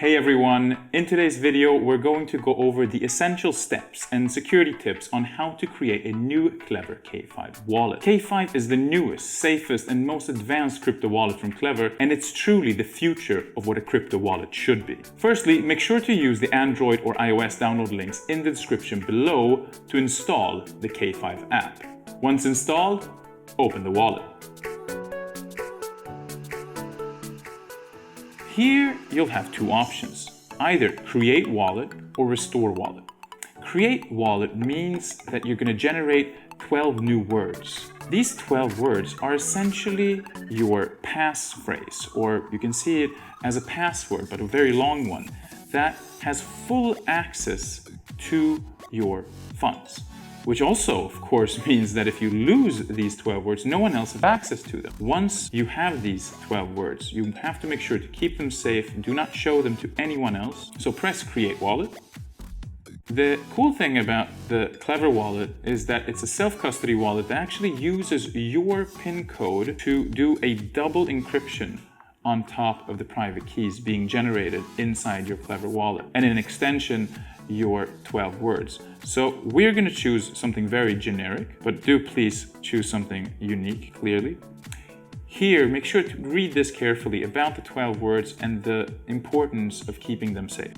Hey everyone, in today's video we're going to go over the essential steps and security tips on how to create a new Klever K5 wallet. K5 is the newest, safest and most advanced crypto wallet from Klever, and it's truly the future of what a crypto wallet should be. Firstly, make sure to use the Android or iOS download links in the description below to install the K5 app. Once installed, open the wallet. Here you'll have two options, either create wallet or restore wallet. Create wallet means that you're going to generate 12 new words. These 12 words are essentially your passphrase, or you can see it as a password, but a very long one, that has full access to your funds. Which also, of course, means that if you lose these 12 words, no one else has access to them. Once you have these 12 words, you have to make sure to keep them safe. Do not show them to anyone else. So press Create Wallet. The cool thing about the Klever Wallet is that it's a self-custody wallet that actually uses your PIN code to do a double encryption on top of the private keys being generated inside your Klever Wallet. And in extension, your 12 words. So we're going to choose something very generic, but do please choose something unique, clearly. Here, make sure to read this carefully about the 12 words and the importance of keeping them safe.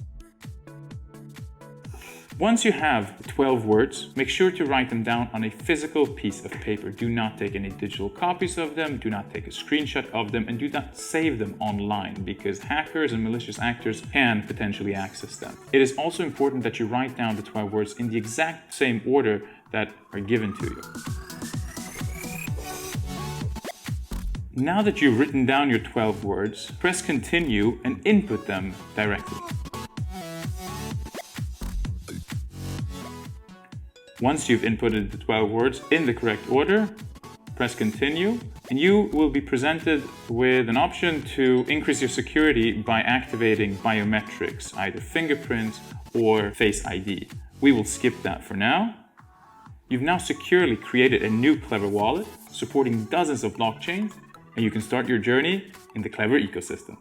Once you have 12 words, make sure to write them down on a physical piece of paper. Do not take any digital copies of them, do not take a screenshot of them, and do not save them online because hackers and malicious actors can potentially access them. It is also important that you write down the 12 words in the exact same order that are given to you. Now that you've written down your 12 words, press continue and input them directly. Once you've inputted the 12 words in the correct order, press continue, and you will be presented with an option to increase your security by activating biometrics, either fingerprints or Face ID. We will skip that for now. You've now securely created a new Klever wallet supporting dozens of blockchains, and you can start your journey in the Klever ecosystem.